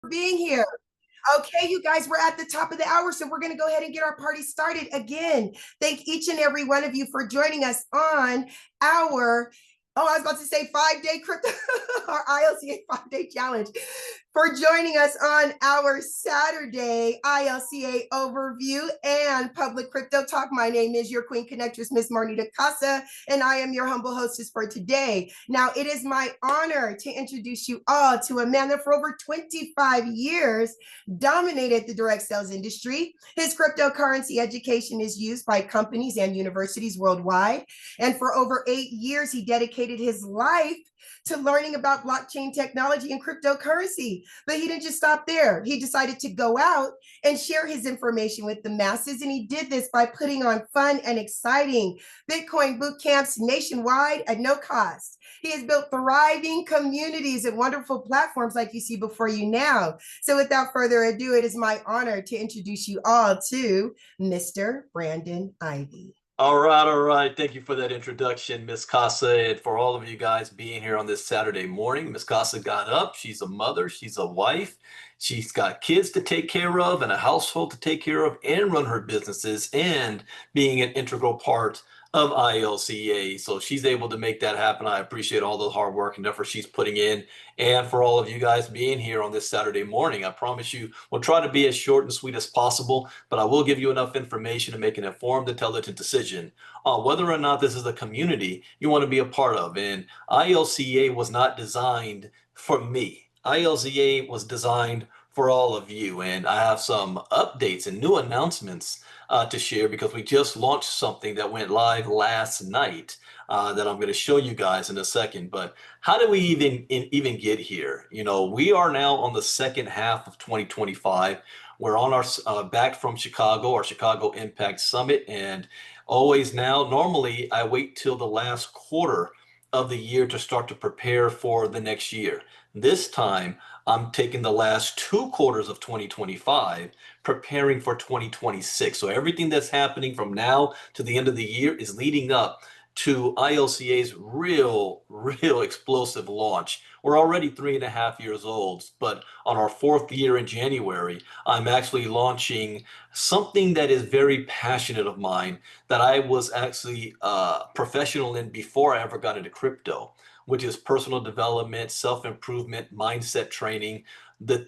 being here. Okay, you guys, we're at the top of the hour, so we're going to go ahead and get our party started again. Thank each and every one of you for joining us on our, I was about to say 5-day crypto, our ILCA 5-day challenge, for joining us on our Saturday ILCA overview and public crypto talk. My name is your Queen Connectress, Miss Marnita Casa, and I am your humble hostess for today. Now, it is my honor to introduce you all to a man that for over 25 years dominated the direct sales industry. His cryptocurrency education is used by companies and universities worldwide. And for over 8 years, he dedicated his life to learning about blockchain technology and cryptocurrency. But he didn't just stop there. He decided to go out and share his information with the masses. And he did this by putting on fun and exciting Bitcoin boot camps nationwide at no cost. He has built thriving communities and wonderful platforms like you see before you now. So without further ado, it is my honor to introduce you all to Mr. Brandon Ivey. All right. Thank you for that introduction, Miss Casa, and for all of you guys being here on this Saturday morning. Miss Casa got up. She's a mother. She's a wife. She's got kids to take care of and a household to take care of and run her businesses and being an integral part of ILCA. So she's able to make that happen. I appreciate all the hard work and effort she's putting in. And for all of you guys being here on this Saturday morning, I promise you we'll try to be as short and sweet as possible, but I will give you enough information to make an informed, intelligent decision on whether or not this is a community you want to be a part of. And ILCA was not designed for me. ILCA was designed for all of you. And I have some updates and new announcements to share because we just launched something that went live last night that I'm going to show you guys in a second. But how did we even get here? You know, we are now on the second half of 2025. We're on our back from Chicago, our Chicago Impact Summit, and always now, normally I wait till the last quarter of the year to start to prepare for the next year. This time, I'm taking the last 2 quarters of 2025, preparing for 2026. So everything that's happening from now to the end of the year is leading up to ILCA's real explosive launch. We're already 3.5 years old, but on our 4th year in January, I'm actually launching something that is very passionate of mine that I was actually professional in before I ever got into crypto, which is personal development, self-improvement, mindset training, the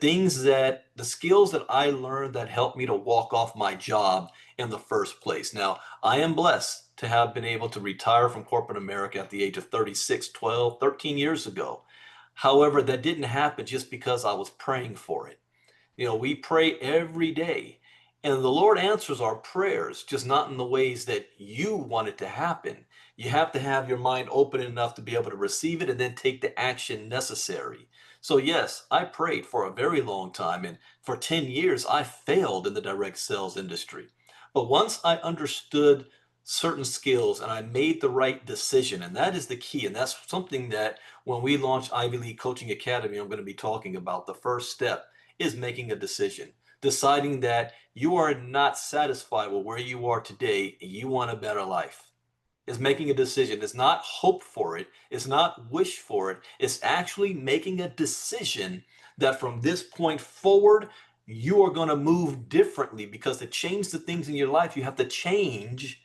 skills that I learned that helped me to walk off my job in the first place. Now, I am blessed to have been able to retire from corporate America at the age of 36, 12, 13 years ago. However, that didn't happen just because I was praying for it. You know, we pray every day, and the Lord answers our prayers, just not in the ways that you want it to happen. You have to have your mind open enough to be able to receive it and then take the action necessary. So yes, I prayed for a very long time, and for 10 years, I failed in the direct sales industry. But once I understood certain skills and I made the right decision, and that is the key, and that's something that when we launch Ivy League Coaching Academy, I'm going to be talking about. The first step is making a decision, deciding that you are not satisfied with where you are today and you want a better life. Is making a decision. It's not hope for it. It's not wish for it. It's actually making a decision that from this point forward, you are going to move differently, because to change the things in your life, you have to change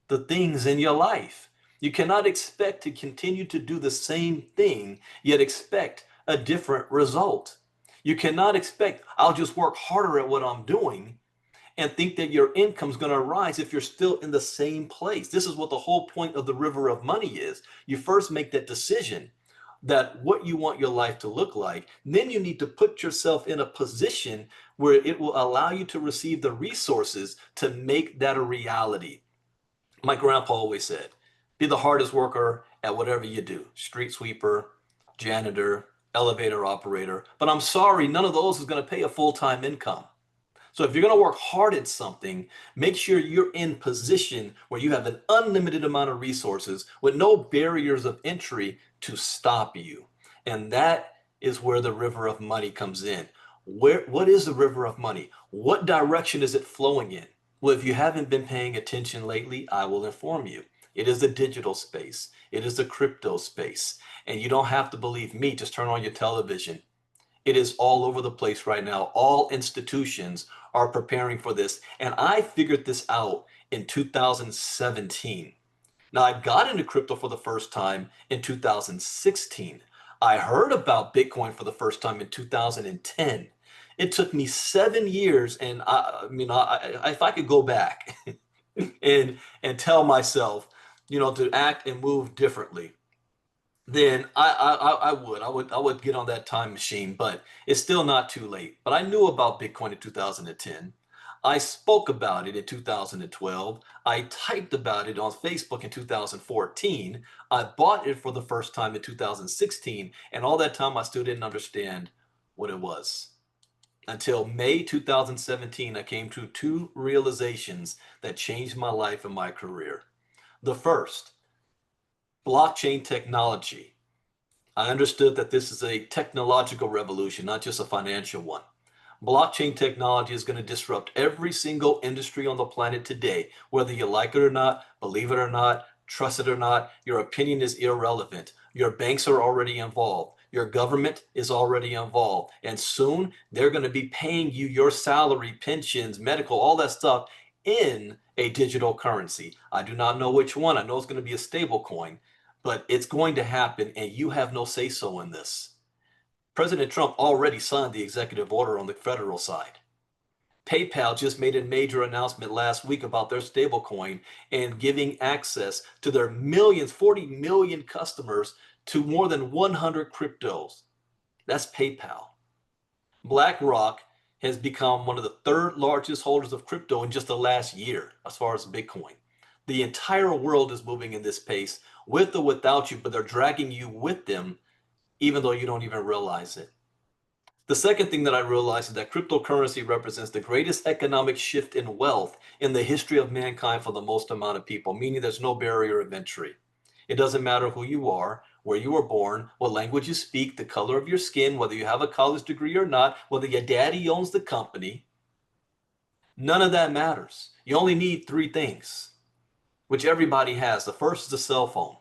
the things in your life. You cannot expect to continue to do the same thing, yet expect a different result. You cannot expect, I'll just work harder at what I'm doing and think that your income's going to rise if you're still in the same place. This is what the whole point of the river of money is. You first make that decision that what you want your life to look like. Then you need to put yourself in a position where it will allow you to receive the resources to make that a reality. My grandpa always said, be the hardest worker at whatever you do. Street sweeper, janitor, elevator operator. But I'm sorry, none of those is going to pay a full-time income. So if you're going to work hard at something, make sure you're in position where you have an unlimited amount of resources with no barriers of entry to stop you. And that is where the river of money comes in. What is the river of money? What direction is it flowing in? Well, if you haven't been paying attention lately, I will inform you. It is the digital space. It is the crypto space. And you don't have to believe me. Just turn on your television It is all over the place right now. All institutions are preparing for this. And I figured this out in 2017. Now, I got into crypto for the first time in 2016. I heard about Bitcoin for the first time in 2010. It took me 7 years, and if I could go back and tell myself, to act and move differently, then I would get on that time machine, but it's still not too late. But I knew about Bitcoin in 2010. I spoke about it in 2012. I typed about it on Facebook in 2014. I bought it for the first time in 2016, and all that time I still didn't understand what it was. Until May 2017, I came to two realizations that changed my life and my career. The first, blockchain technology. I understood that this is a technological revolution, not just a financial one. Blockchain technology is going to disrupt every single industry on the planet today, whether you like it or not, believe it or not, trust it or not. Your opinion is irrelevant. Your banks are already involved. Your government is already involved. And soon they're going to be paying you your salary, pensions, medical, all that stuff in a digital currency. I do not know which one. I know it's going to be a stable coin, but it's going to happen, and you have no say so in this. President Trump already signed the executive order on the federal side. PayPal just made a major announcement last week about their stablecoin and giving access to their millions, 40 million customers to more than 100 cryptos. That's PayPal. BlackRock has become one of the third largest holders of crypto in just the last year as far as Bitcoin. The entire world is moving in this pace, with or without you, but they're dragging you with them, even though you don't even realize it. The second thing that I realized is that cryptocurrency represents the greatest economic shift in wealth in the history of mankind for the most amount of people, meaning there's no barrier of entry. It doesn't matter who you are, where you were born, what language you speak, the color of your skin, whether you have a college degree or not, whether your daddy owns the company. None of that matters. You only need three things, which everybody has. The first is a cell phone.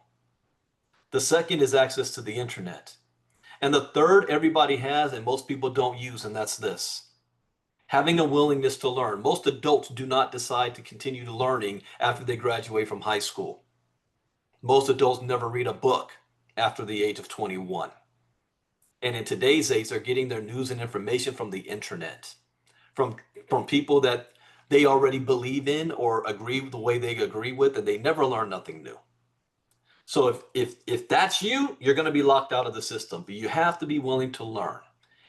The second is access to the internet. And the third everybody has and most people don't use, and that's this: having a willingness to learn. Most adults do not decide to continue learning after they graduate from high school. Most adults never read a book after the age of 21. And in today's age, they're getting their news and information from the internet, from people that they already believe in or agree with the way they agree with, and they never learn nothing new. So if that's you, you're going to be locked out of the system, but you have to be willing to learn.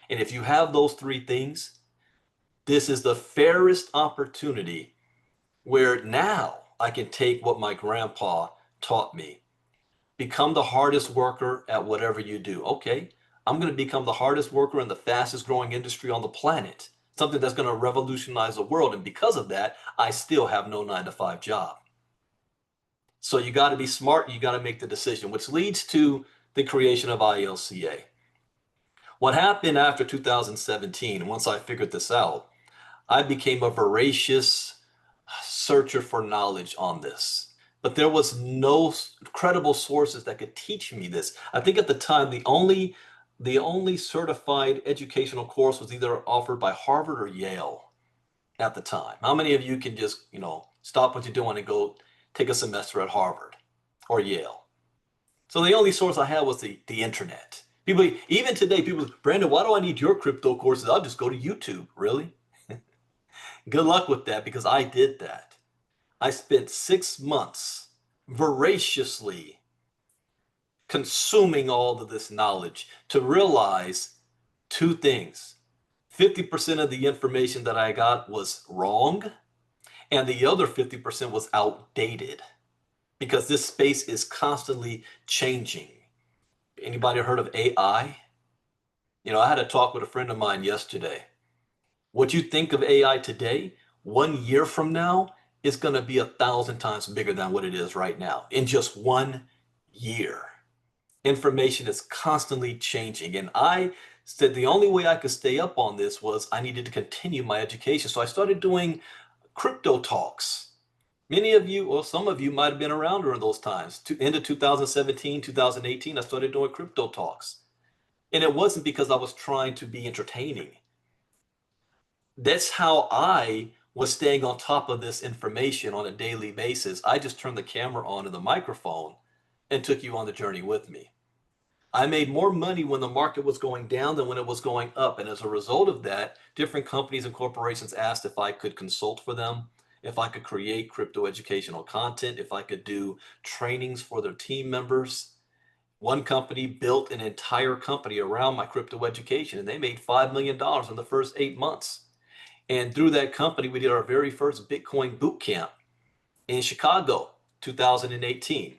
And if you have those three things, this is the fairest opportunity where now I can take what my grandpa taught me. Become the hardest worker at whatever you do. Okay, I'm going to become the hardest worker in the fastest growing industry on the planet, something that's going to revolutionize the world. And because of that, I still have no 9-to-5 job. So you got to be smart. You got to make the decision, which leads to the creation of ILCA. What happened after 2017, once I figured this out, I became a voracious searcher for knowledge on this. But there was no credible sources that could teach me this. I think at the time, the only certified educational course was either offered by Harvard or Yale at the time. How many of you can just, stop what you're doing and go take a semester at Harvard or Yale? So the only source I had was the internet. People, even today, people say, Brandon, why do I need your crypto courses? I'll just go to YouTube. Really? Good luck with that, because I did that. I spent 6 months voraciously consuming all of this knowledge to realize two things. 50% of the information that I got was wrong, and the other 50% was outdated, because this space is constantly changing. Anybody heard of AI? I had a talk with a friend of mine yesterday. What you think of AI today, 1 year from now, is going to be 1,000 times bigger than what it is right now in just 1 year. Information is constantly changing. And I said the only way I could stay up on this was I needed to continue my education. So I started doing crypto talks. Many of you, or some of you, might have been around during those times. End of 2017, 2018, I started doing crypto talks. And it wasn't because I was trying to be entertaining. That's how I was staying on top of this information on a daily basis. I just turned the camera on and the microphone and took you on the journey with me. I made more money when the market was going down than when it was going up. And as a result of that, different companies and corporations asked if I could consult for them, if I could create crypto educational content, if I could do trainings for their team members. One company built an entire company around my crypto education, and they made $5 million in the first 8 months. And through that company, we did our very first Bitcoin boot camp in Chicago, 2018.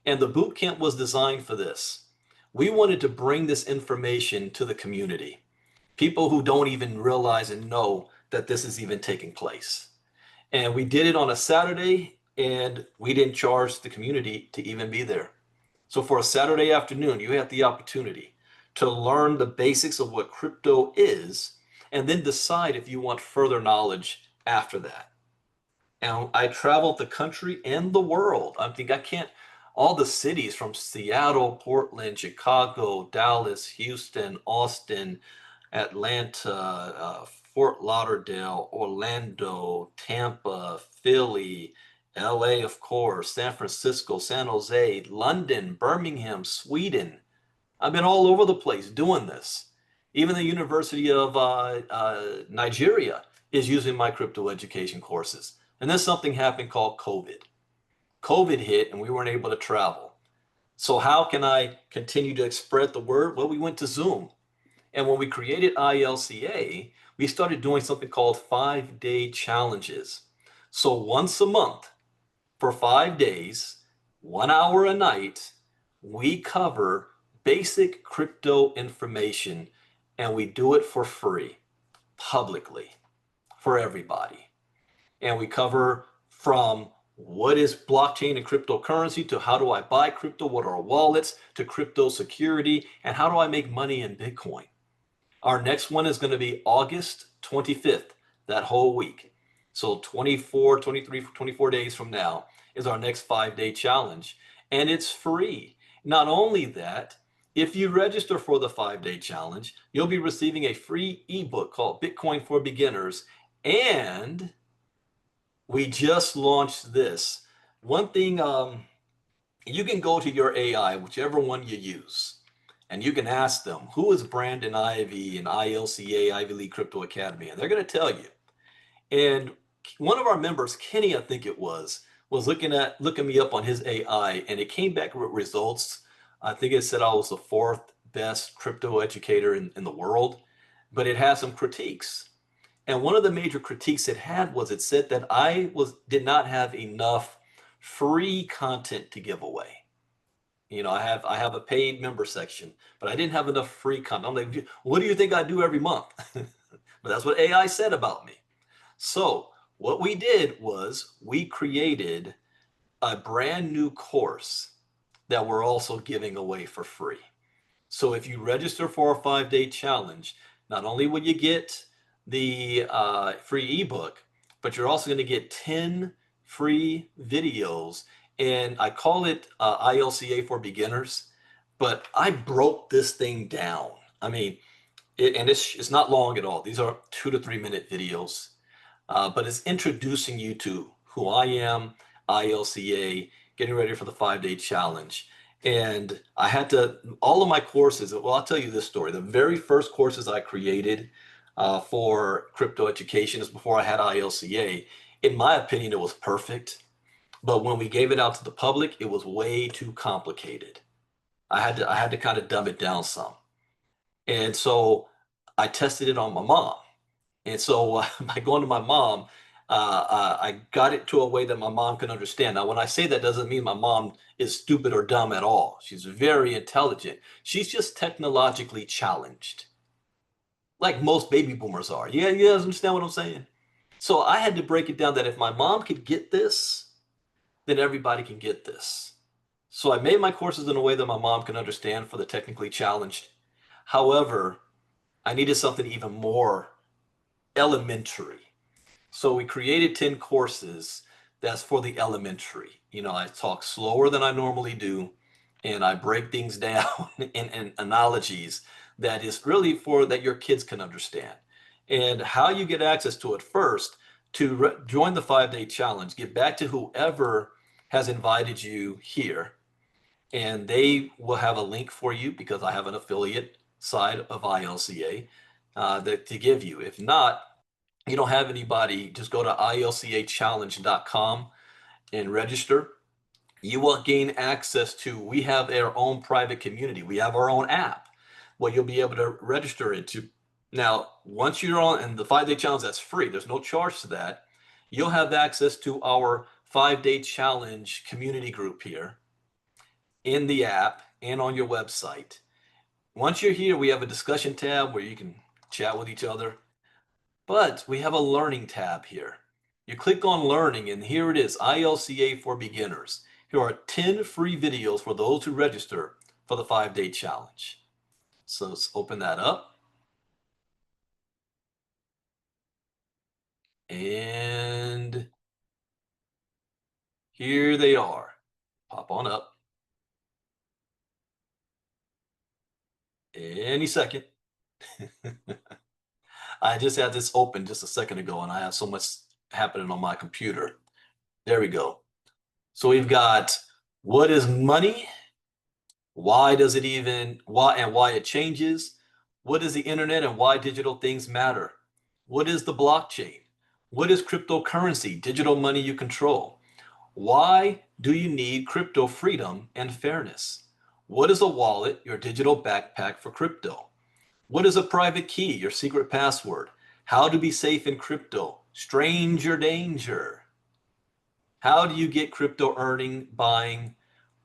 And the boot camp was designed for this. We wanted to bring this information to the community, people who don't even realize and know that this is even taking place. And we did it on a Saturday, and we didn't charge the community to even be there. So for a Saturday afternoon, you have the opportunity to learn the basics of what crypto is, and then decide if you want further knowledge after that. And I traveled the country and the world. I think I can't, all the cities from Seattle, Portland, Chicago, Dallas, Houston, Austin, Atlanta, Fort Lauderdale, Orlando, Tampa, Philly, LA, of course, San Francisco, San Jose, London, Birmingham, Sweden. I've been all over the place doing this. Even the University of Nigeria is using my crypto education courses. And then something happened called COVID. COVID hit and we weren't able to travel. So how can I continue to spread the word? Well, we went to Zoom. And when we created ILCA, we started doing something called 5-day challenges. So once a month for 5 days, 1 hour a night, we cover basic crypto information, and we do it for free, publicly, for everybody. And we cover from what is blockchain and cryptocurrency to how do I buy crypto, what are wallets, to crypto security, and how do I make money in Bitcoin. Our next one is going to be August 25th, that whole week. So 24, 23, 24 days from now is our next 5-day challenge. And it's free. Not only that, if you register for the 5-day challenge, you'll be receiving a free ebook called Bitcoin for Beginners. And we just launched this. One thing, you can go to your AI, whichever one you use, and you can ask them, who is Brandon Ivey and ILCA, Ivy League Crypto Academy? And they're going to tell you. And one of our members, Kenny, I think it was looking me up on his AI, and it came back with results. I think it said I was the 4th best crypto educator in the world, but it has some critiques. And one of the major critiques it had was it said that I did not have enough free content to give away. You know, I have a paid member section, but I didn't have enough free content. I'm like, what do you think I do every month? But that's what AI said about me. So what we did was we created a brand new course that we're also giving away for free. So if you register for a 5-day challenge, not only will you get the free ebook, but you're also going to get 10 free videos. And I call it ILCA for Beginners, but I broke this thing down. I mean, it's not long at all. These are 2 to 3 minute videos, but it's introducing you to who I am, ILCA, getting ready for the 5-day challenge. And I had to, all of my courses, well, I'll tell you this story. The very first courses I created for crypto education is before I had ILCA. In my opinion, it was perfect. But when we gave it out to the public, it was way too complicated. I had to kind of dumb it down some. And so I tested it on my mom. And so by going to my mom, I got it to a way that my mom can understand. Now, when I say that, doesn't mean my mom is stupid or dumb at all. She's very intelligent. She's just technologically challenged, like most baby boomers are. Yeah, you guys understand what I'm saying? So I had to break it down that if my mom could get this, then everybody can get this. So I made my courses in a way that my mom can understand for the technically challenged. However, I needed something even more elementary. So we created 10 courses that's for the elementary. You know, I talk slower than I normally do. and I break things down in analogies that is really for that your kids can understand. And how you get access to it first, to join the 5-day challenge, get back to whoever has invited you here, and they will have a link for you because I have an affiliate side of ILCA that to give you. If not, you don't have anybody, just go to ilcachallenge.com and register. You will gain access to, we have our own private community. We have our own app what you'll be able to register into. Now, once you're on, and the 5-day challenge, that's free. There's no charge to that. You'll have access to our 5-day challenge community group here in the app and on your website. Once you're here, we have a discussion tab where you can chat with each other, but we have a learning tab here. You click on learning, and here it is, ILCA for beginners. Here are 10 free videos for those who register for the 5-day challenge. So let's open that up. And here they are. Pop on up. Any second. I just had this open just a second ago, and I have so much happening on my computer. There we go. So we've got what is money? Why does it even, why it changes? What is the internet and why digital things matter? What is the blockchain? What is cryptocurrency, digital money you control? Why do you need crypto freedom and fairness? What is a wallet, your digital backpack for crypto? What is a private key, your secret password? How to be safe in crypto? Stranger danger. How do you get crypto earning, buying,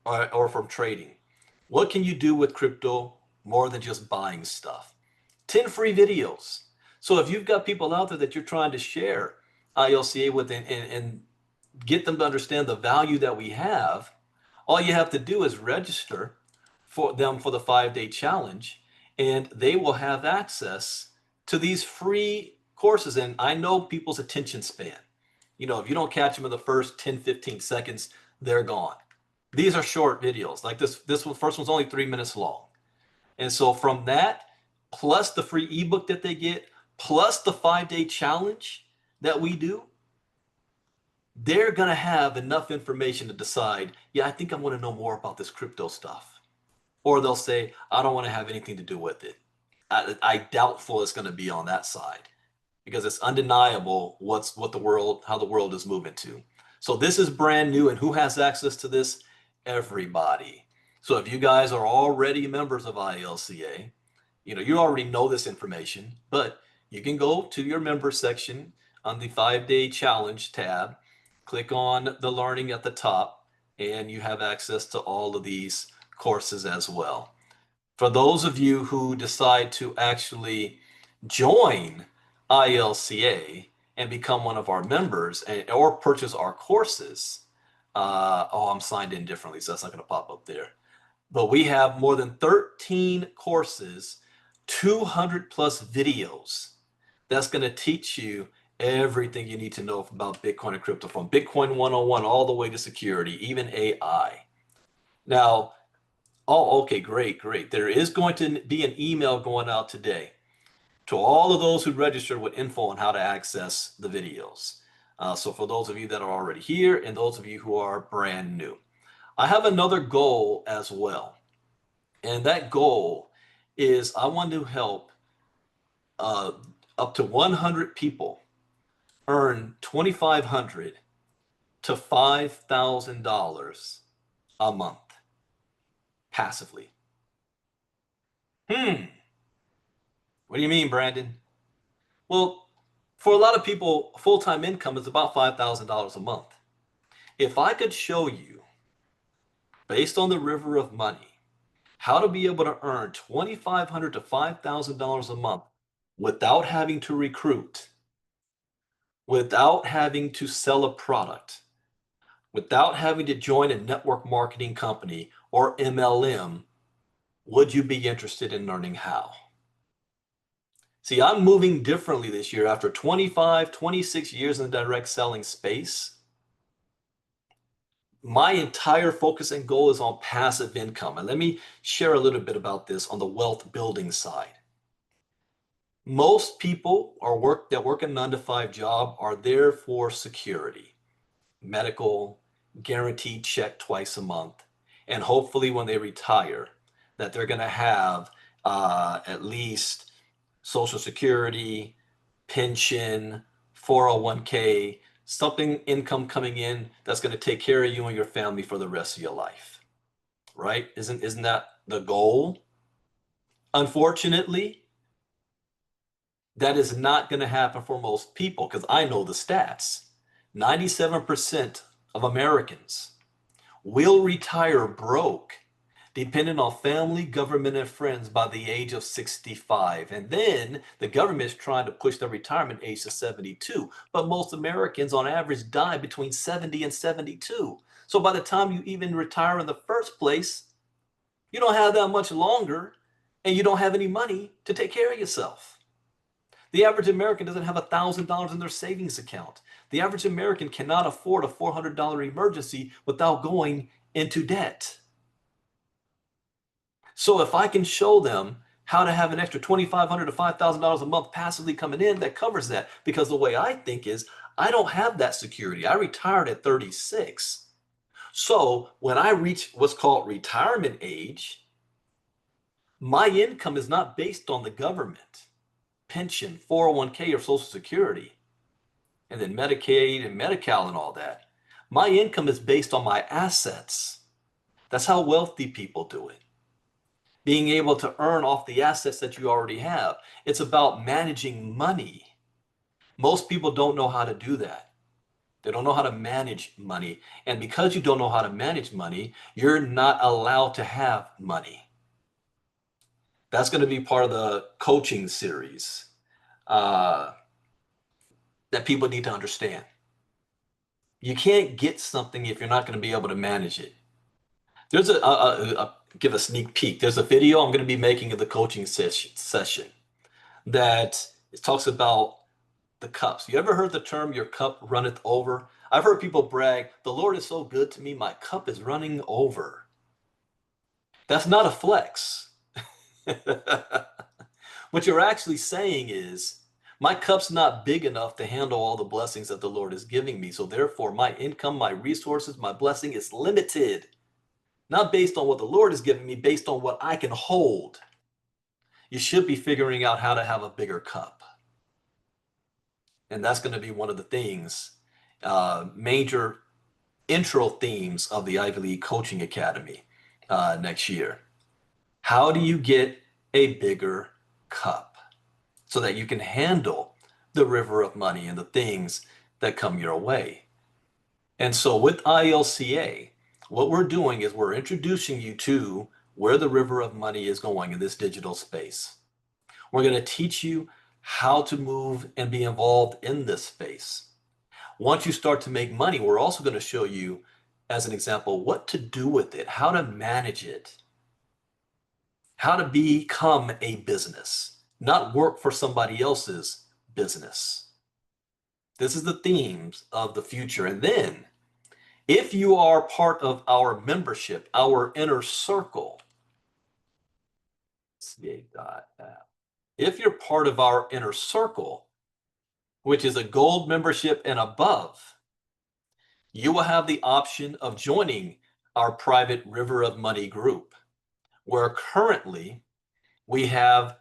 or from trading? What can you do with crypto more than just buying stuff? 10 free videos. So if you've got people out there that you're trying to share ILCA with and get them to understand the value that we have, all you have to do is register for them for the 5-day challenge, and they will have access to these free courses. And I know people's attention span. You know, if you don't catch them in the first 10, 15 seconds, they're gone. These are short videos. Like this one, first one's only 3 minutes long. And so from that, plus the free ebook that they get, plus the 5-day challenge that we do, they're going to have enough information to decide, yeah, I think I want to know more about this crypto stuff. Or they'll say, I don't want to have anything to do with it. I doubtful it's going to be on that side because it's undeniable how the world is moving to. So this is brand new, and who has access to this? Everybody. So if you guys are already members of ILCA, you already know this information, but you can go to your member section on the 5-day challenge tab, click on the learning at the top, and you have access to all of these courses as well. For those of you who decide to actually join ILCA and become one of our members or purchase our courses, I'm signed in differently, so that's not going to pop up there. But we have more than 13 courses, 200 plus videos that's going to teach you everything you need to know about Bitcoin and crypto, from Bitcoin 101 all the way to security, even AI. Now, okay, great. There is going to be an email going out today to all of those who registered with info on how to access the videos. So for those of you that are already here and those of you who are brand new, I have another goal as well. And that goal is I want to help up to 100 people earn $2,500 to $5,000 a month passively. What do you mean, Brandon? Well, for a lot of people, full-time income is about $5,000 a month. If I could show you, based on the river of money, how to be able to earn $2,500 to $5,000 a month without having to recruit, without having to sell a product, without having to join a network marketing company or MLM, would you be interested in learning how? See, I'm moving differently this year after 25, 26 years in the direct selling space. my entire focus and goal is on passive income. And let me share a little bit about this on the wealth building side. Most people that work a 9 to 5 job are there for security, medical, guaranteed check twice a month, and hopefully when they retire, that they're going to have at least Social Security, pension, 401k, something income coming in that's going to take care of you and your family for the rest of your life, right? Isn't that the goal? Unfortunately, that is not going to happen for most people because I know the stats. 97% of Americans will retire broke, depending on family, government, and friends by the age of 65. And then the government is trying to push the retirement age to 72. But most Americans on average die between 70 and 72. So by the time you even retire in the first place, you don't have that much longer and you don't have any money to take care of yourself. The average American doesn't have $1,000 in their savings account. The average American cannot afford a $400 emergency without going into debt. So if I can show them how to have an extra $2,500 to $5,000 a month passively coming in, that covers that. Because the way I think is, I don't have that security. I retired at 36. So when I reach what's called retirement age, my income is not based on the government, pension, 401k, or Social Security, and then Medicaid and Medi-Cal and all that. My income is based on my assets. That's how wealthy people do it. Being able to earn off the assets that you already have. It's about managing money. Most people don't know how to do that. They don't know how to manage money. And because you don't know how to manage money, you're not allowed to have money. That's going to be part of the coaching series that people need to understand. You can't get something if you're not going to be able to manage it. There's give a sneak peek. There's a video I'm going to be making of the coaching session that it talks about the cups. You ever heard the term "your cup runneth over"? I've heard people brag, "The Lord is so good to me, my cup is running over." That's not a flex. What you're actually saying is, my cup's not big enough to handle all the blessings that the Lord is giving me. So therefore, my income, my resources, my blessing is limited. Not based on what the Lord is giving me, based on what I can hold. You should be figuring out how to have a bigger cup. And that's going to be one of the things, major intro themes of the Ivy League Coaching Academy next year. How do you get a bigger cup so that you can handle the river of money and the things that come your way? And so with ILCA, what we're doing is we're introducing you to where the river of money is going in this digital space. We're going to teach you how to move and be involved in this space. Once you start to make money, we're also going to show you, as an example, what to do with it, how to manage it, how to become a business, not work for somebody else's business. This is the themes of the future. And then, if you are part of our membership, our inner circle, if you're part of our inner circle, which is a gold membership and above, you will have the option of joining our private River of Money group, where currently we have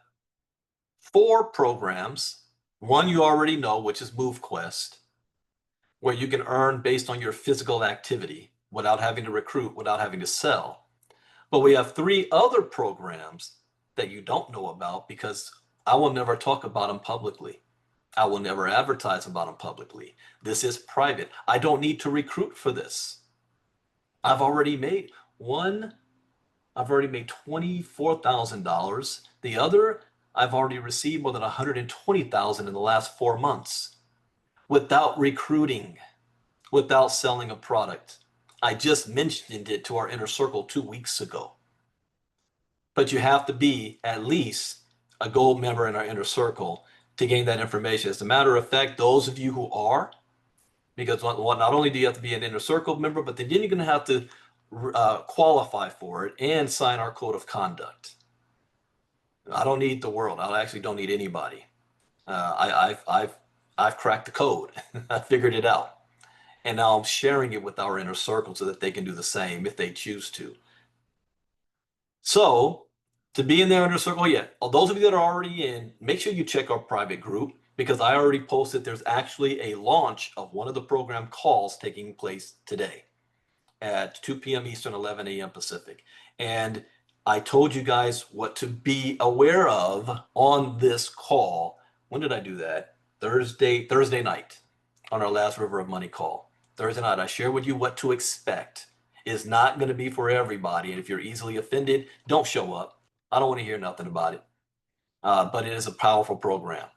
4 programs. One you already know, which is MoveQuest, where you can earn based on your physical activity without having to recruit, without having to sell. But we have 3 other programs that you don't know about because I will never talk about them publicly. I will never advertise about them publicly. This is private. I don't need to recruit for this. I've already made $24,000. The other, I've already received more than $120,000 in the last 4 months without recruiting, without selling a product. I just mentioned it to our inner circle 2 weeks ago. But you have to be at least a gold member in our inner circle to gain that information. As a matter of fact, those of you who are, because not only do you have to be an inner circle member, but then you're going to have to qualify for it and sign our code of conduct. I don't need the world. I actually don't need anybody. I've cracked the code. I figured it out, and now I'm sharing it with our inner circle so that they can do the same if they choose to. So to be in their inner circle, yeah, those of you that are already in, make sure you check our private group because I already posted there's actually a launch of one of the program calls taking place today at 2 p.m. Eastern, 11 a.m. Pacific. And I told you guys what to be aware of on this call. When did I do that? Thursday night on our last River of Money call. Thursday night, I shared with you what to expect. It's not going to be for everybody. And if you're easily offended, don't show up. I don't want to hear nothing about it. But it is a powerful program.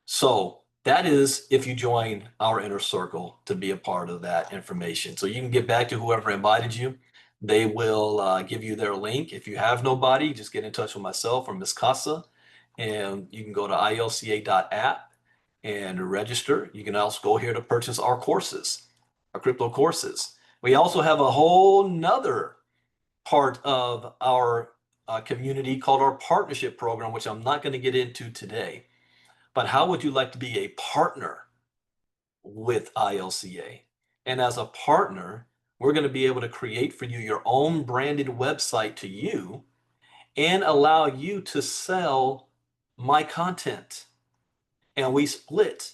So that is if you join our inner circle to be a part of that information. So you can get back to whoever invited you. They will give you their link. If you have nobody, just get in touch with myself or Miss Casa, and you can go to ilca.app and register. You can also go here to purchase our courses, our crypto courses. We also have a whole nother part of our community called our partnership program, which I'm not going to get into today. But how would you like to be a partner with ILCA? And as a partner, we're going to be able to create for you your own branded website to you and allow you to sell my content. And we split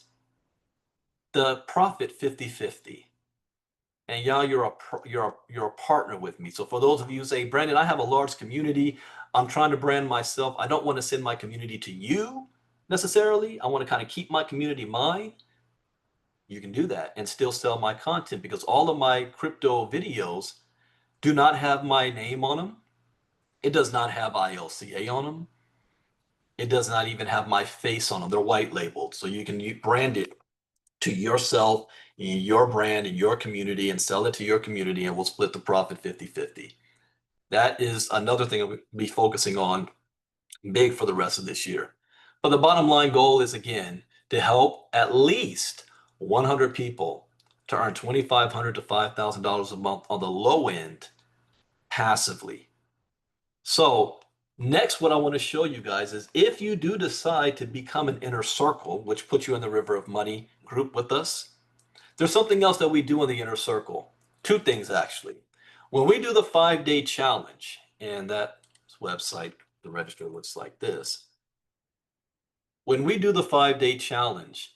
the profit 50-50. And y'all, you're a partner with me. So for those of you who say, Brandon, I have a large community. I'm trying to brand myself. I don't want to send my community to you necessarily. I want to kind of keep my community mine. You can do that and still sell my content because all of my crypto videos do not have my name on them. It does not have ILCA on them. It does not even have my face on them. They're white labeled. So you can brand it to yourself, your brand, and your community and sell it to your community, and we'll split the profit 50-50. That is another thing we'll be focusing on big for the rest of this year. But the bottom line goal is, again, to help at least 100 people to earn $2,500 to $5,000 a month on the low end passively. So next, what I want to show you guys is if you do decide to become an inner circle, which puts you in the River of Money group with us, there's something else that we do in the inner circle. Two things, actually. When we do the 5-day challenge, and that website, the register looks like this. When we do the 5-day challenge,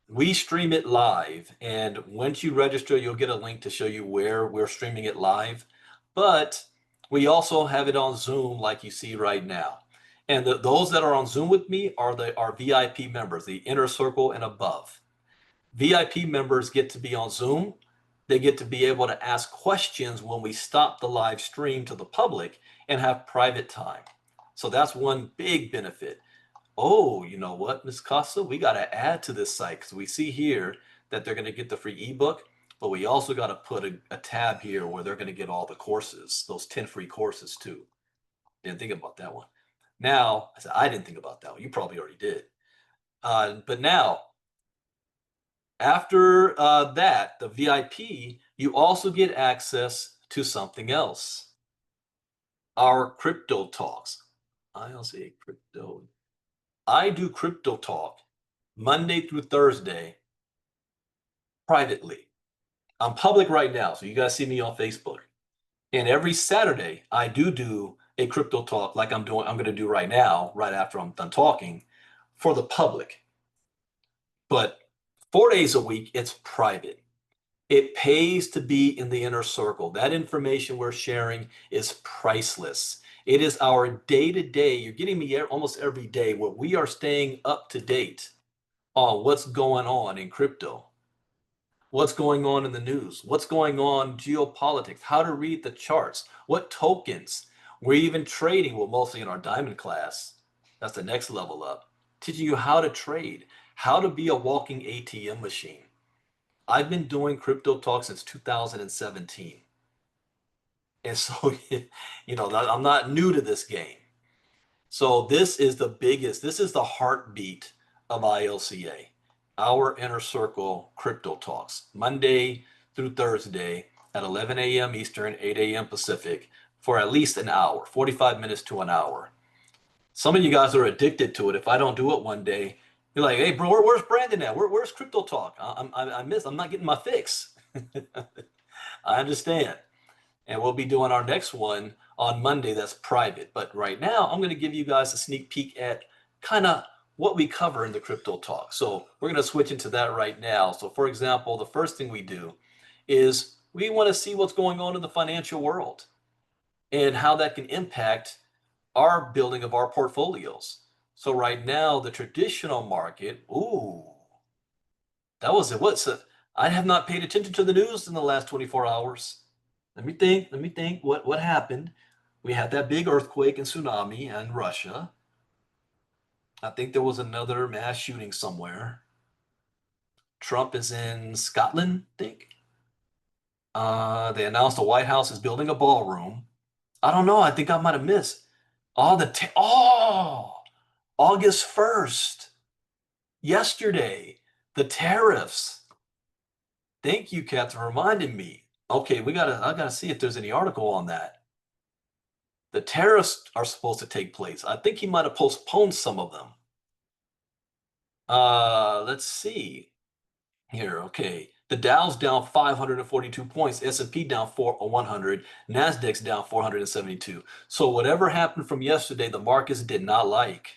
we stream it live. And once you register, you'll get a link to show you where we're streaming it live. But we also have it on Zoom like you see right now. And those that are on Zoom with me are our VIP members, the inner circle and above. VIP members get to be on Zoom. They get to be able to ask questions when we stop the live stream to the public and have private time. So that's one big benefit. Oh, you know what, Ms. Casa, we got to add to this site because we see here that they're going to get the free ebook, but we also got to put a tab here where they're going to get all the courses, those 10 free courses too. Didn't think about that one. Now, I said, I didn't think about that one. You probably already did. But now, after that, the VIP, you also get access to something else. Our crypto talks. I'll say crypto. I do crypto talk Monday through Thursday privately. I'm public right now, so you guys see me on Facebook. And every Saturday, I do a crypto talk like I'm going to do right now, right after I'm done talking, for the public. But 4 days a week, it's private. It pays to be in the inner circle. That information we're sharing is priceless. It is our day-to-day. You're getting me almost every day where we are staying up to date on what's going on in crypto, what's going on in the news, what's going on geopolitics, how to read the charts, what tokens. We're even trading, well, mostly in our diamond class. That's the next level up. Teaching you how to trade, how to be a walking ATM machine. I've been doing crypto talk since 2017. And so, I'm not new to this game. So this is the biggest, this is the heartbeat of ILCA. our Inner Circle Crypto Talks, Monday through Thursday at 11 a.m. Eastern, 8 a.m. Pacific, for at least an hour, 45 minutes to an hour. Some of you guys are addicted to it. If I don't do it one day, you're like, hey, bro, where's Brandon at? Where's Crypto Talk? I'm not getting my fix. I understand. And we'll be doing our next one on Monday that's private. But right now, I'm going to give you guys a sneak peek at kind of what we cover in the Crypto Talk. So we're going to switch into that right now. So for example, the first thing we do is we want to see what's going on in the financial world and how that can impact our building of our portfolios. So right now, the traditional market, ooh, that was it. I have not paid attention to the news in the last 24 hours. Let me think. Let me think. What happened? We had that big earthquake and tsunami in Russia. I think there was another mass shooting somewhere. Trump is in Scotland, I think. They announced the White House is building a ballroom. I don't know. I think I might have missed. August 1st, yesterday, the tariffs. Thank you, Catherine, reminding me. Okay, I gotta see if there's any article on that. The tariffs are supposed to take place. I think he might have postponed some of them. Let's see here. Okay, the Dow's down 542 points, S&P down 100, Nasdaq's down 472. So whatever happened from yesterday, the markets did not like.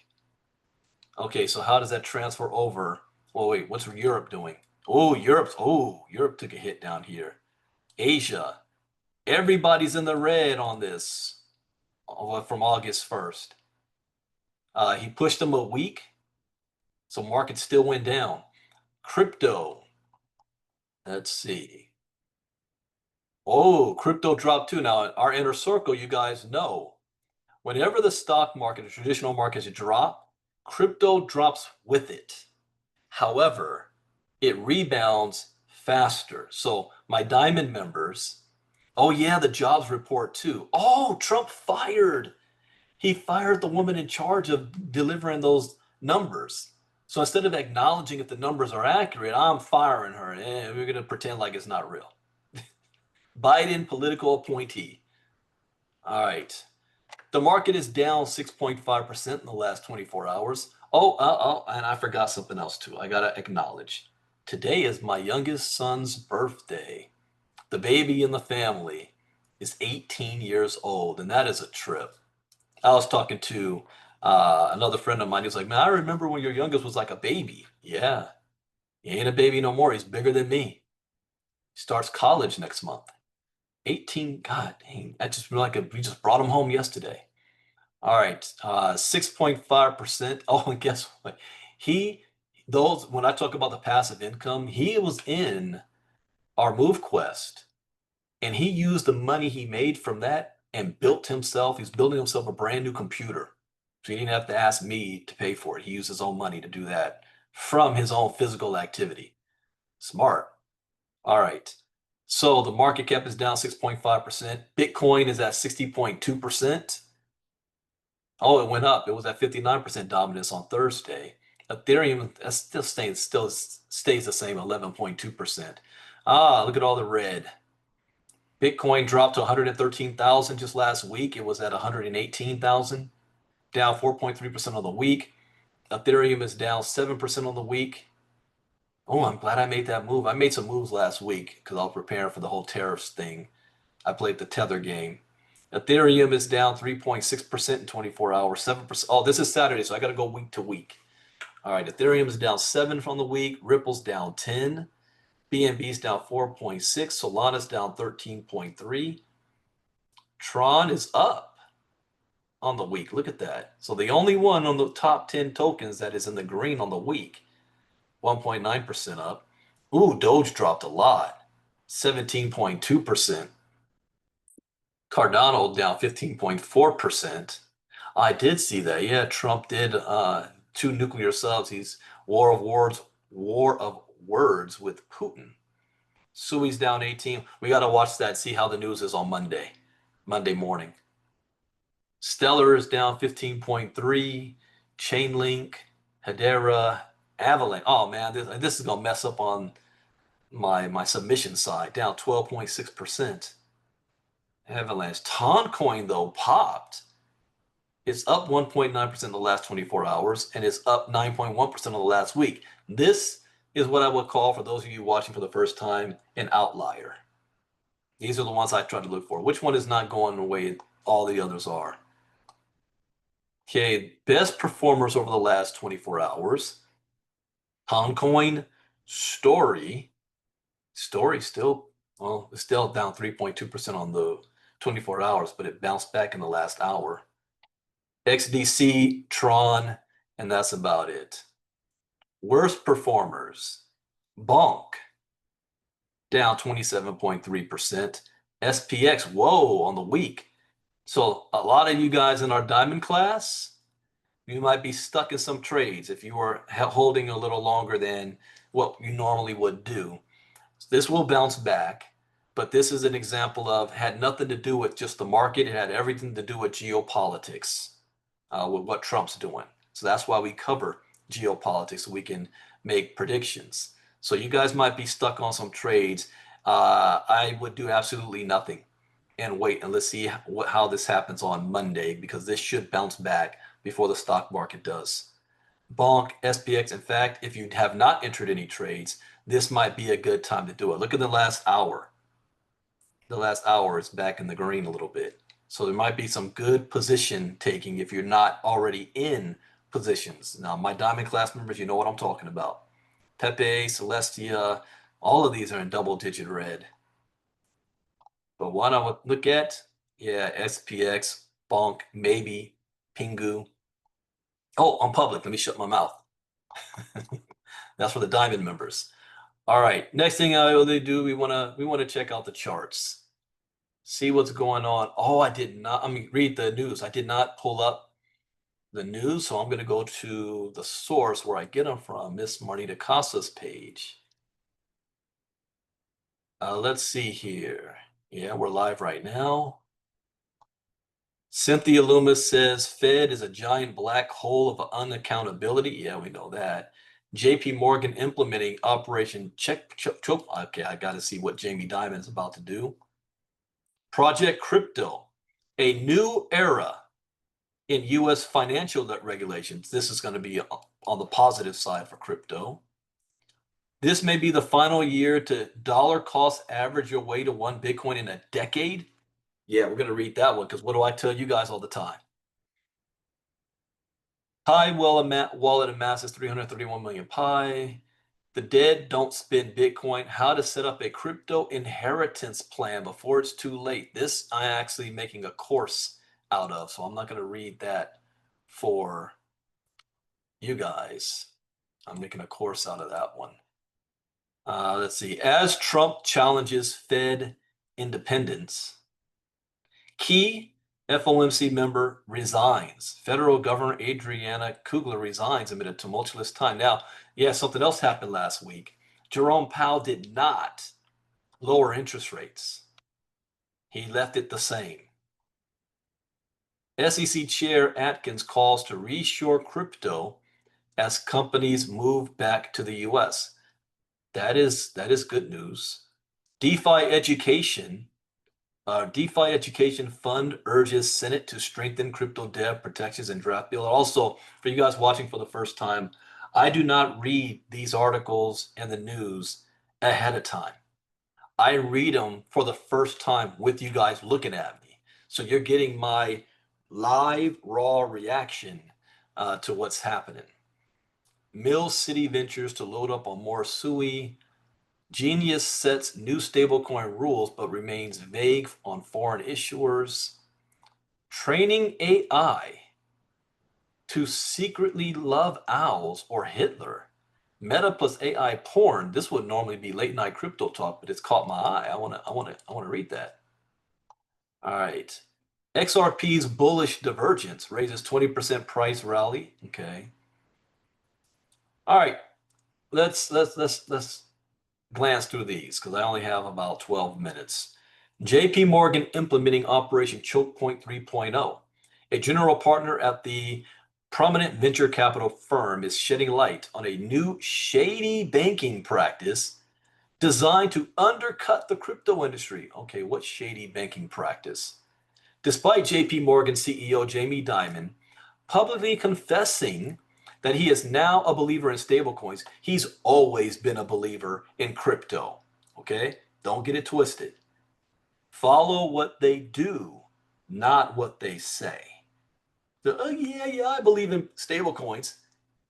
Okay, so how does that transfer over? Well, wait, what's Europe doing? Europe took a hit down here. Asia, everybody's in the red on this from August 1st. He pushed them a week, so markets still went down. Crypto, let's see. Oh, crypto dropped too. Now, our Inner Circle, you guys know, whenever the stock market, the traditional markets drop, crypto drops with it. However, it rebounds faster. So my diamond members, oh yeah, the jobs report too. Oh, Trump fired. He fired the woman in charge of delivering those numbers. So instead of acknowledging if the numbers are accurate, I'm firing her. And we're going to pretend like it's not real. Biden political appointee. All right. The market is down 6.5% in the last 24 hours. And I forgot something else too. I got to acknowledge. Today is my youngest son's birthday. The baby in the family is 18 years old, and that is a trip. I was talking to another friend of mine. He's like, man, I remember when your youngest was like a baby. Yeah, he ain't a baby no more. He's bigger than me. He starts college next month. 18, God dang, I just feel like we just brought him home yesterday. All right, 6.5%. Oh, and guess what? When I talk about the passive income, he was in our Move Quest, and he used the money he made from that and he's building himself a brand new computer. So he didn't have to ask me to pay for it. He used his own money to do that from his own physical activity. Smart. All right. So the market cap is down 6.5%. Bitcoin is at 60.2%. Oh, it went up. It was at 59% dominance on Thursday. Ethereum still stays the same, 11.2%. Look at all the red. Bitcoin dropped to 113,000 just last week. It was at 118,000, down 4.3% on the week. Ethereum is down 7% on the week. Oh, I'm glad I made that move. I made some moves last week because I was preparing for the whole tariffs thing. I played the tether game. Ethereum is down 3.6% in 24 hours, 7%. Oh, this is Saturday, so I got to go week to week. All right, Ethereum is down 7 from the week. Ripple's down 10. BNB's down 4.6. Solana's down 13.3. Tron is up on the week. Look at that. So the only one on the top 10 tokens that is in the green on the week, 1.9% up. Ooh, Doge dropped a lot, 17.2%. Cardano down 15.4%. I did see that. Yeah, Trump did two nuclear subs. He's war of words with Putin. Sui's down 18. We got to watch that, see how the news is on Monday morning. Stellar is down 15.3. Chainlink, Hedera, Avalanche. Oh man, this is gonna mess up on my submission side. Down 12.6%. Avalanche. Toncoin though popped. It's up 1.9% in the last 24 hours, and it's up 9.1% in the last week. This is what I would call, for those of you watching for the first time, an outlier. These are the ones I try to look for. Which one is not going the way all the others are? Okay, best performers over the last 24 hours. Toncoin, Story. Story still, well, it's still down 3.2% on the 24 hours, but it bounced back in the last hour. XDC, Tron, and that's about it. Worst performers. Bonk, down 27.3%. SPX, whoa, on the week. So a lot of you guys in our diamond class, you might be stuck in some trades if you are holding a little longer than what you normally would do. This will bounce back, but this is an example of had nothing to do with just the market. It had everything to do with geopolitics, with what Trump's doing. So that's why we cover geopolitics, so we can make predictions. So you guys might be stuck on some trades. I would do absolutely nothing and wait, and let's see how this happens on Monday, because this should bounce back before the stock market does. Bonk, SPX. In fact, if you have not entered any trades, this might be a good time to do it. Look at the last hour. The last hour is back in the green a little bit. So there might be some good position taking if you're not already in positions. Now, my diamond class members, you know what I'm talking about. Pepe, Celestia, all of these are in double-digit red. But one I would look at, yeah, SPX, Bonk, maybe, Pingu. Oh, I'm public. Let me shut my mouth. That's for the diamond members. All right. Next thing I will do, we wanna check out the charts. See what's going on. Oh, I did not. I mean, read the news. I did not pull up the news, so I'm going to go to the source where I get them from, Miss Marnita Casa's page. Let's see here. Yeah, we're live right now. Cynthia Loomis says Fed is a giant black hole of unaccountability. Yeah, we know that. JP Morgan implementing Operation Check. Okay, I got to see what Jamie Dimon is about to do. Project Crypto, a new era in U.S. financial regulations. This is going to be on the positive side for crypto. This may be the final year to dollar cost average your way to one Bitcoin in a decade. Yeah, we're going to read that one, because what do I tell you guys all the time? Pi wallet amasses 331 million Pi. The dead don't spend Bitcoin. How to set up a crypto inheritance plan before it's too late. This I'm actually making a course out of, so I'm not going to read that for you guys. I'm making a course out of that one. Let's see. As Trump challenges Fed independence, key FOMC member resigns. Federal Governor Adriana Kugler resigns amid a tumultuous time. Now, yeah, something else happened last week. Jerome Powell did not lower interest rates. He left it the same. SEC Chair Atkins calls to reshore crypto as companies move back to the US. That is good news. DeFi Education Fund urges Senate to strengthen crypto dev protections and draft bill. Also, for you guys watching for the first time, I do not read these articles and the news ahead of time. I read them for the first time with you guys looking at me. So you're getting my live, raw reaction to what's happening. Mill City Ventures to load up on more SUI. Genius sets new stablecoin rules but remains vague on foreign issuers. Training AI to secretly love owls or Hitler. Meta plus AI porn. This would normally be late night crypto talk, but it's caught my eye. I want to read that. All right. XRP's bullish divergence raises 20% price rally. Okay. All right. Let's glance through these, because I only have about 12 minutes. JP Morgan implementing Operation Choke Point 3.0. A general partner at the prominent venture capital firm is shedding light on a new shady banking practice designed to undercut the crypto industry. Okay, what shady banking practice? Despite JP Morgan CEO Jamie Dimon publicly confessing that he is now a believer in stablecoins, he's always been a believer in crypto. Okay? Don't get it twisted. Follow what they do, not what they say. Oh, yeah, I believe in stablecoins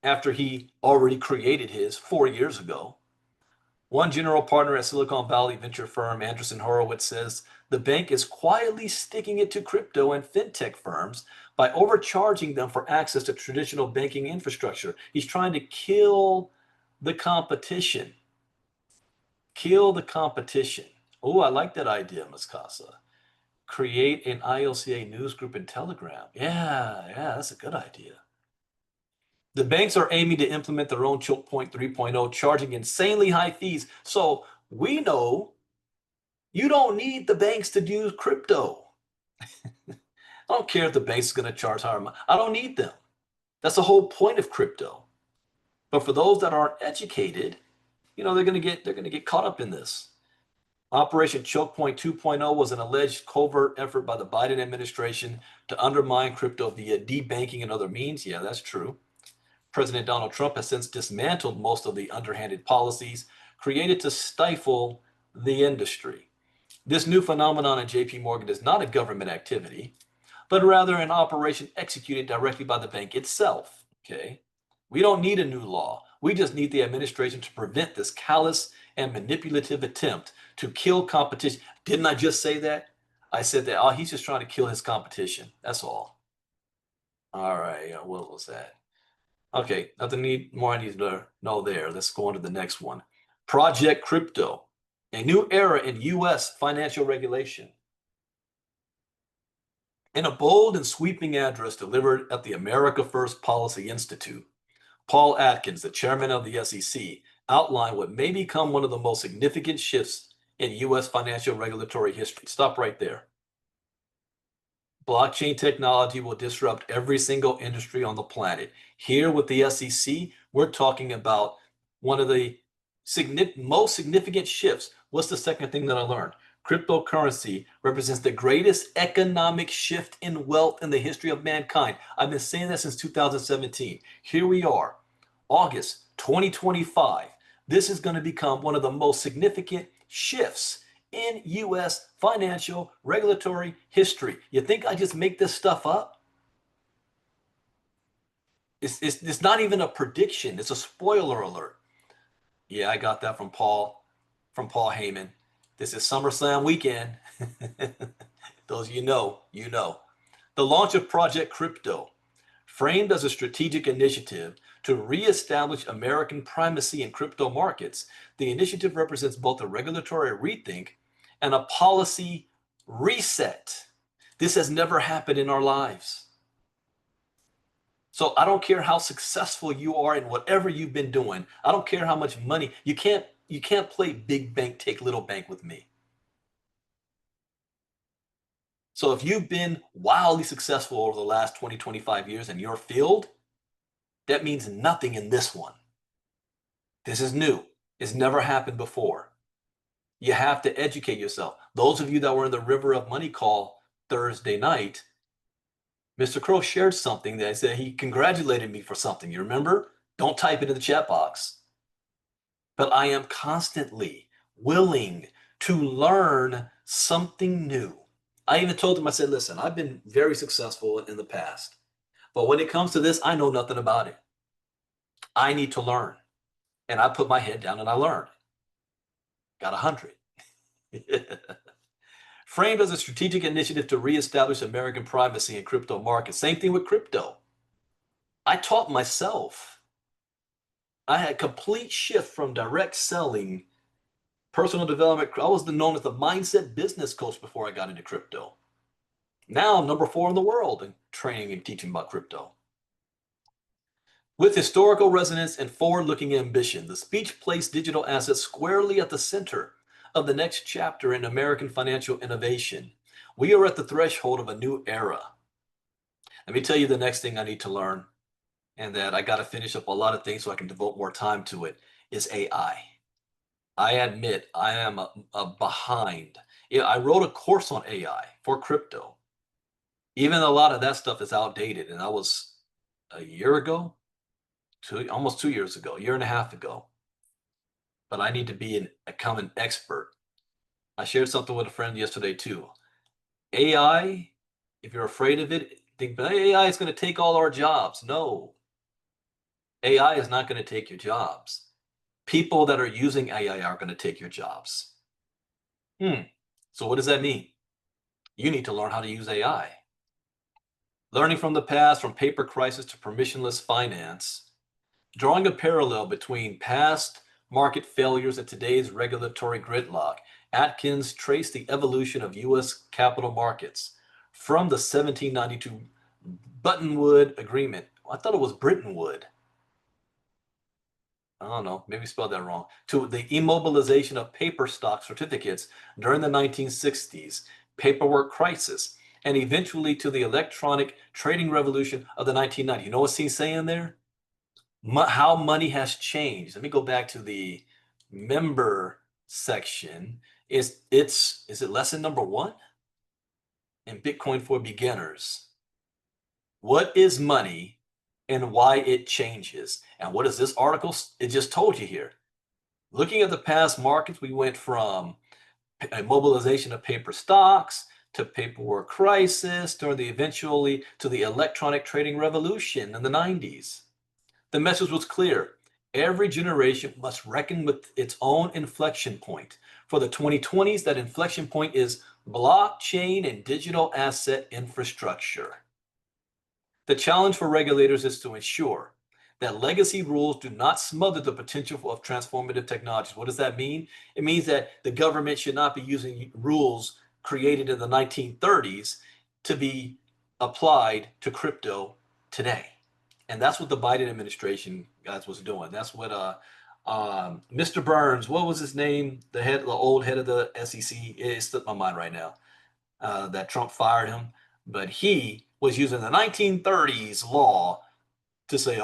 after he already created his 4 years ago. One general partner at Silicon Valley venture firm Andreessen Horowitz says the bank is quietly sticking it to crypto and fintech firms by overcharging them for access to traditional banking infrastructure. He's trying to kill the competition. Kill the competition. Oh, I like that idea, Ms. Casa. Create an ILCA news group and Telegram. Yeah, that's a good idea. The banks are aiming to implement their own choke point 3.0, charging insanely high fees. So we know you don't need the banks to use crypto. I don't care if the bank's going to charge higher. I don't need them. That's the whole point of crypto. But for those that aren't educated, they're going to get caught up in this. Operation Choke Point 2.0 was an alleged covert effort by the Biden administration to undermine crypto via debanking and other means. Yeah, that's true. President Donald Trump has since dismantled most of the underhanded policies created to stifle the industry. This new phenomenon at JP Morgan is not a government activity, but rather an operation executed directly by the bank itself. Okay? We don't need a new law. We just need the administration to prevent this callous and manipulative attempt to kill competition. Didn't I just say that? I said that, he's just trying to kill his competition. That's all. All right, what was that? Okay, nothing more I need to know there. Let's go on to the next one. Project Crypto, a new era in U.S. financial regulation. In a bold and sweeping address delivered at the America First Policy Institute, Paul Atkins, the chairman of the SEC, outlined what may become one of the most significant shifts in U.S. financial regulatory history. Stop right there. Blockchain technology will disrupt every single industry on the planet. Here with the SEC, we're talking about one of the most significant shifts. What's the second thing that I learned? Cryptocurrency represents the greatest economic shift in wealth in the history of mankind. I've been saying that since 2017. Here we are, August 2025. This is going to become one of the most significant shifts in U.S. financial regulatory history. You think I just make this stuff up? It's not even a prediction. It's a spoiler alert. Yeah, I got that from Paul Heyman. This is SummerSlam weekend. Those you know. The launch of Project Crypto, framed as a strategic initiative to reestablish American primacy in crypto markets, the initiative represents both a regulatory rethink and a policy reset. This has never happened in our lives. So I don't care how successful you are in whatever you've been doing. I don't care how much money. You can't play big bank, take little bank with me. So if you've been wildly successful over the last 20, 25 years in your field, that means nothing in this one. This is new. It's never happened before. You have to educate yourself. Those of you that were in the River of Money call Thursday night, Mr. Crow shared something that said he congratulated me for something. You remember? Don't type it in the chat box. But I am constantly willing to learn something new. I even told him, I said, listen, I've been very successful in the past, but when it comes to this, I know nothing about it. I need to learn. And I put my head down and I learned. Got 100. Framed as a strategic initiative to reestablish American primacy in crypto markets. Same thing with crypto. I taught myself. I had complete shift from direct selling, personal development. I was known as the mindset business coach before I got into crypto. Now I'm number 4 in the world in training and teaching about crypto. With historical resonance and forward-looking ambition, the speech placed digital assets squarely at the center of the next chapter in American financial innovation. We are at the threshold of a new era. Let me tell you the next thing I need to learn. and that I got to finish up a lot of things so I can devote more time to it, is AI. I admit I am a behind. Yeah, I wrote a course on AI for crypto. Even a lot of that stuff is outdated, and that was a year ago, almost 2 years ago, a year and a half ago. But I need to become an expert. I shared something with a friend yesterday too. AI, if you're afraid of it, think AI is going to take all our jobs. No, AI is not going to take your jobs. People that are using AI are going to take your jobs. So what does that mean? You need to learn how to use AI. Learning from the past, from paper crisis to permissionless finance, drawing a parallel between past market failures and today's regulatory gridlock, Atkins traced the evolution of U.S. capital markets from the 1792 Buttonwood Agreement. I thought it was Brittonwood. I don't know, maybe spelled that wrong, to the immobilization of paper stock certificates during the 1960s, paperwork crisis, and eventually to the electronic trading revolution of the 1990s. You know what he's saying there? How money has changed. Let me go back to the member section. Is it lesson number 1 in Bitcoin for beginners? What is money and why it changes? And what is this article? It just told you here. Looking at the past markets, we went from a mobilization of paper stocks to paperwork crisis, during the eventually to the electronic trading revolution in the 90s. The message was clear. Every generation must reckon with its own inflection point. For the 2020s, that inflection point is blockchain and digital asset infrastructure. The challenge for regulators is to ensure that legacy rules do not smother the potential of transformative technologies. What does that mean? It means that the government should not be using rules created in the 1930s to be applied to crypto today. And that's what the Biden administration guys was doing. That's what Mr. Burns, what was his name? The old head of the SEC. It slipped my mind right now. That Trump fired him, but he was using the 1930s law to say,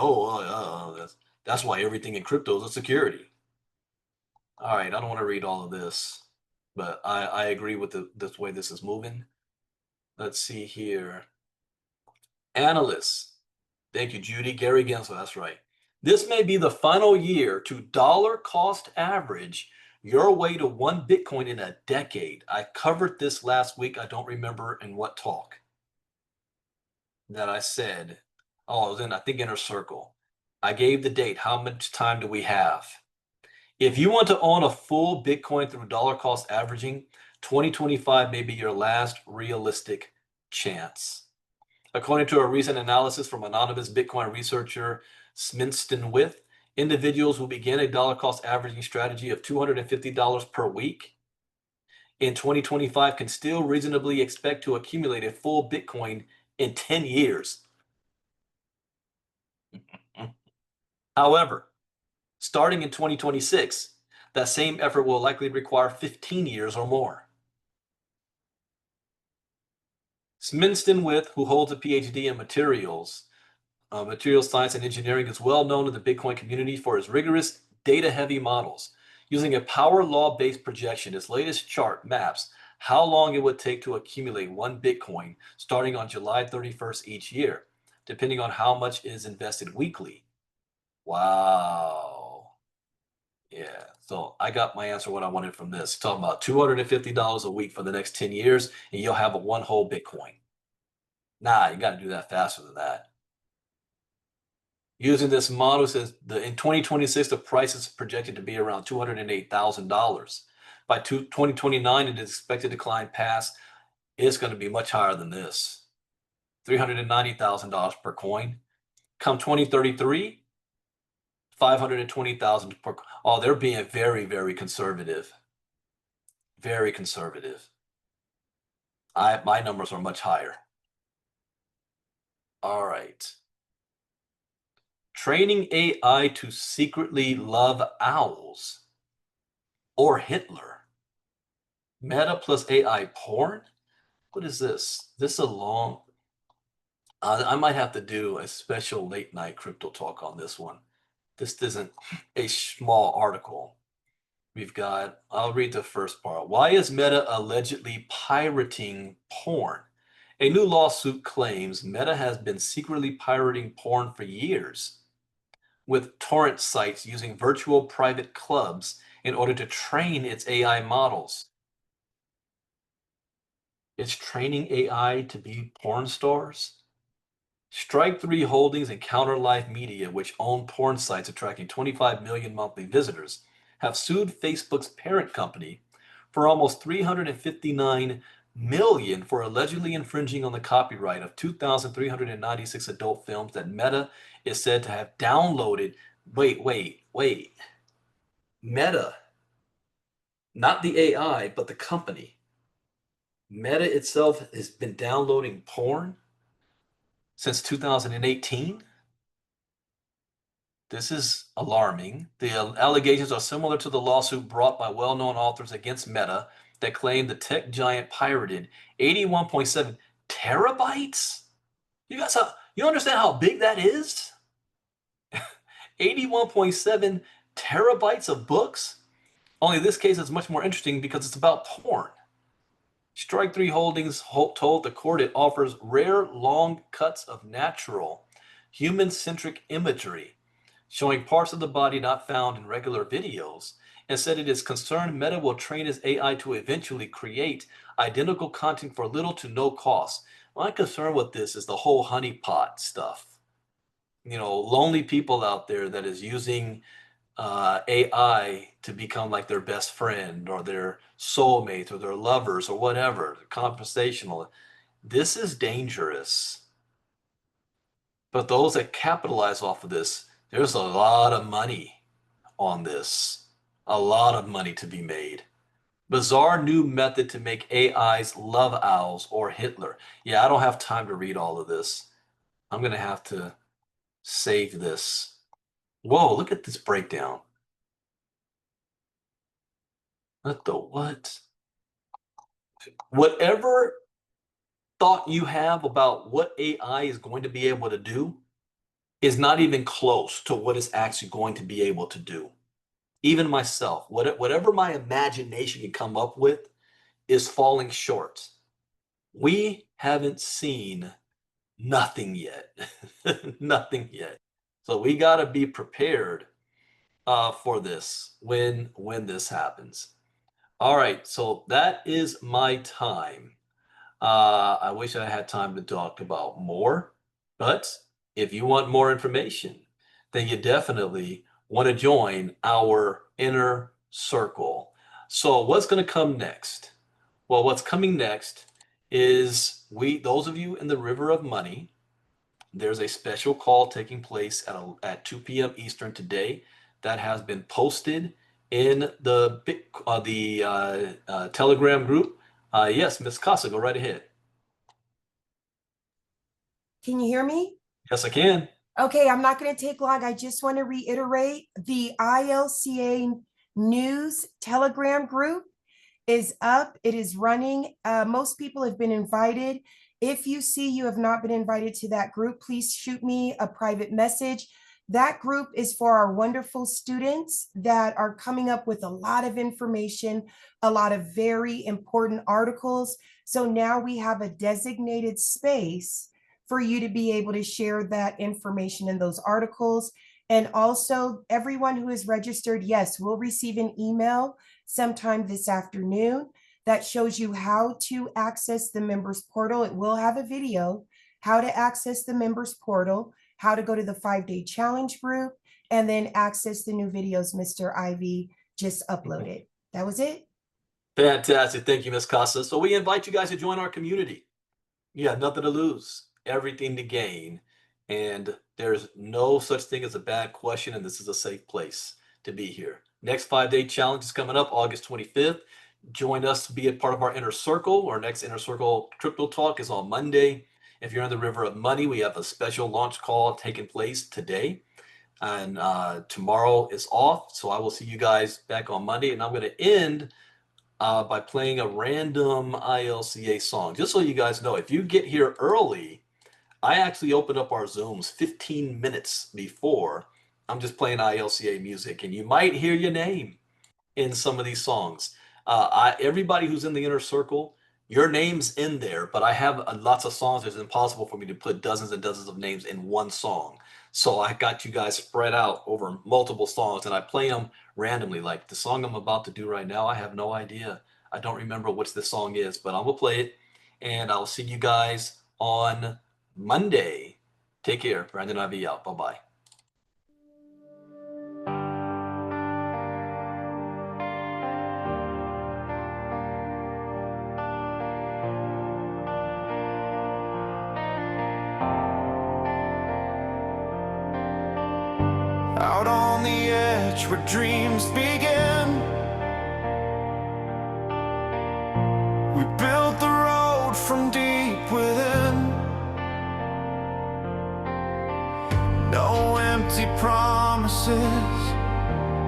that's why everything in crypto is a security. All right, I don't want to read all of this, but I agree with this way this is moving. Let's see here. Analysts. Thank you, Judy. Gary Gensler, that's right. This may be the final year to dollar cost average your way to 1 Bitcoin in a decade. I covered this last week. I don't remember in what talk that I said. Oh, it was in, I think, Inner Circle. I gave the date. How much time do we have? If you want to own a full Bitcoin through dollar cost averaging, 2025 may be your last realistic chance. According to a recent analysis from anonymous Bitcoin researcher Sminston With, individuals who begin a dollar cost averaging strategy of $250 per week in 2025 can still reasonably expect to accumulate a full Bitcoin in 10 years. However, starting in 2026, that same effort will likely require 15 years or more. Sminston With, who holds a PhD in materials science and engineering, is well known in the Bitcoin community for his rigorous data-heavy models. Using a power law-based projection, his latest chart maps how long it would take to accumulate 1 Bitcoin starting on July 31st each year, depending on how much is invested weekly. Wow. Yeah, so I got my answer what I wanted from this. Talking about $250 a week for the next 10 years, and you'll have a 1 whole Bitcoin. Nah, you got to do that faster than that. Using this model, says in 2026, the price is projected to be around $208,000. By 2029, it is expected to climb past, it's going to be much higher than this, $390,000 per coin. Come 2033, 520,000 per. Oh, they're being very, very conservative. Very conservative. My numbers are much higher. All right. Training AI to secretly love owls or Hitler. Meta plus AI porn? What is this? This a long. I might have to do a special late night crypto talk on this one. This isn't a small article. I'll read the first part. Why is Meta allegedly pirating porn? A new lawsuit claims Meta has been secretly pirating porn for years, with torrent sites using virtual private clubs in order to train its AI models. It's training AI to be porn stars? Strike Three Holdings and Counter Life Media, which own porn sites attracting 25 million monthly visitors, have sued Facebook's parent company for almost 359 million for allegedly infringing on the copyright of 2,396 adult films that Meta is said to have downloaded. Wait. Meta, not the AI, but the company. Meta itself has been downloading porn since 2018. This is alarming. The allegations are similar to the lawsuit brought by well-known authors against Meta that claimed the tech giant pirated 81.7 terabytes. You understand how big that is? 81.7 terabytes of books? Only this case is much more interesting because it's about porn. Strike Three Holdings told the court it offers rare long cuts of natural, human-centric imagery showing parts of the body not found in regular videos, and said it is concerned Meta will train its AI to eventually create identical content for little to no cost. My concern with this is the whole honeypot stuff. Lonely people out there that is using AI to become like their best friend or their soulmate or their lovers or whatever, conversational. This is dangerous. But those that capitalize off of this, there's a lot of money on this, a lot of money to be made. Bizarre new method to make AIs love owls or Hitler. Yeah, I don't have time to read all of this. I'm going to have to save this. Whoa, look at this breakdown. What the what? Whatever thought you have about what AI is going to be able to do is not even close to what it's actually going to be able to do. Even myself, whatever my imagination can come up with is falling short. We haven't seen nothing yet. Nothing yet. So we got to be prepared for this when this happens. All right, so that is my time. I wish I had time to talk about more, but if you want more information, then you definitely want to join our inner circle. So what's going to come next? Well, what's coming next is those of you in the River of Money, there's a special call taking place at 2 p.m. Eastern today that has been posted in the Telegram group. Yes, Miss Casa, go right ahead. Can you hear me? Yes, I can. Okay, I'm not going to take long. I just want to reiterate the ILCA News Telegram group is up. It is running. Most people have been invited. If you see you have not been invited to that group, please shoot me a private message. That group is for our wonderful students that are coming up with a lot of information, a lot of very important articles. So now we have a designated space for you to be able to share that information in those articles. And also, everyone who is registered, yes, will receive an email sometime this afternoon that shows you how to access the members portal. It will have a video, how to access the members portal, how to go to the 5-day challenge group, and then access the new videos Mr. Ivey just uploaded. That was it. Fantastic. Thank you, Miss Casa. So we invite you guys to join our community. You have nothing to lose, everything to gain. And there's no such thing as a bad question, and this is a safe place to be here. Next 5-day challenge is coming up August 25th. Join us to be a part of our inner circle. Our next inner circle crypto talk is on Monday. If you're in the River of Money, we have a special launch call taking place today. And tomorrow is off. So I will see you guys back on Monday. And I'm going to end by playing a random ILCA song. Just so you guys know, if you get here early, I actually open up our Zooms 15 minutes before. I'm just playing ILCA music, and you might hear your name in some of these songs. Everybody who's in the inner circle, your name's in there, but I have lots of songs. It's impossible for me to put dozens and dozens of names in one song. So I got you guys spread out over multiple songs, and I play them randomly. Like the song I'm about to do right now, I have no idea. I don't remember which the song is, but I'm gonna play it, and I'll see you guys on Monday. Take care. Brandon Ivey out. Bye bye. Out on the edge where dreams begin, we built the road from deep within. No empty promises,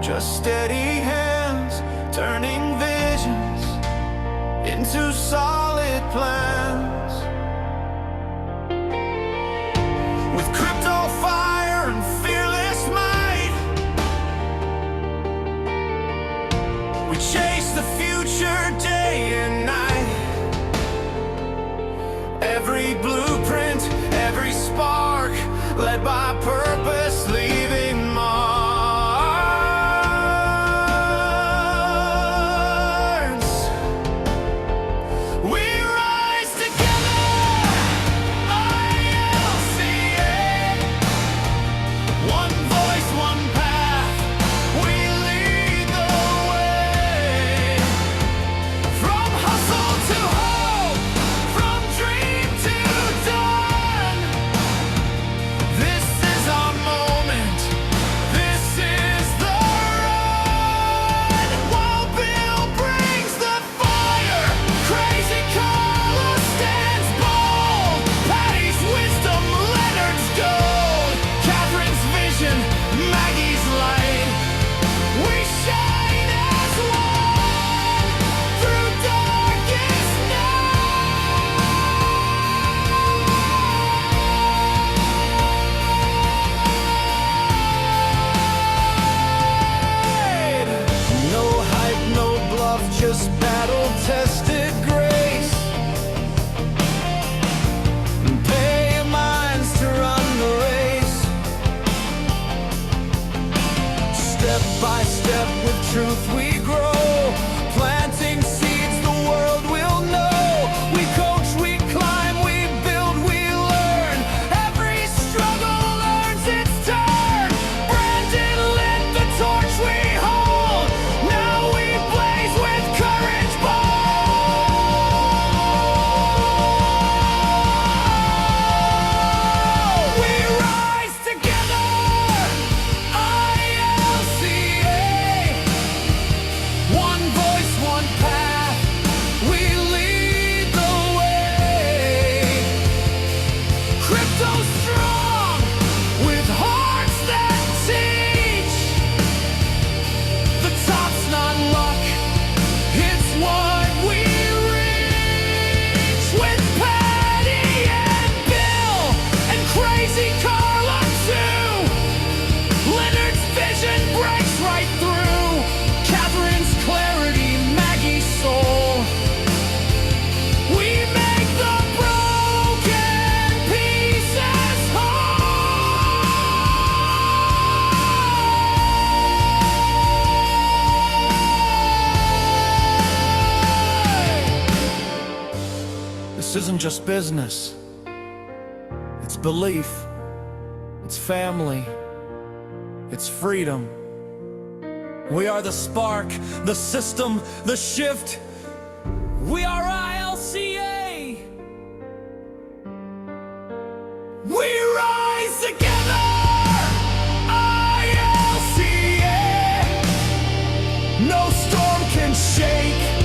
just steady hands, turning visions into solid plans. With crypto fire and fearless might, we chase the future day and night. Every blueprint, every spark, led by purpose, leaving marks. We rise together, ILCA. One voice, one path, we lead the way. From hustle to hope, from dream to dawn. This is our moment, this is the run. While Bill brings the fire, Crazy Carla stands bold. Patty's wisdom, Leonard's gold, Catherine's vision, Maggie's light. We shine as one through darkest night. No hype, no bluff, just battle-tested grace. Pay your minds to run the race. Step by step with truth we grow, planting seeds the world will know. We coach, we climb, we build, we learn. Every struggle earns its turn. Brandon lit the torch we hold. Now we blaze with courage bold. We rise together, ILCA. One voice, one path, we lead the way. Crypto strong, with hearts that teach. The top's not luck, it's what we reach. With Patty and Bill and Crazy Carla too. Leonard's vision breaks right through. Catherine's clarity, Maggie's soul. We make the broken pieces whole. This isn't just business, it's belief, it's family, it's freedom. We are the spark, the system, the shift. We are ILCA. We rise together, ILCA. No storm can shake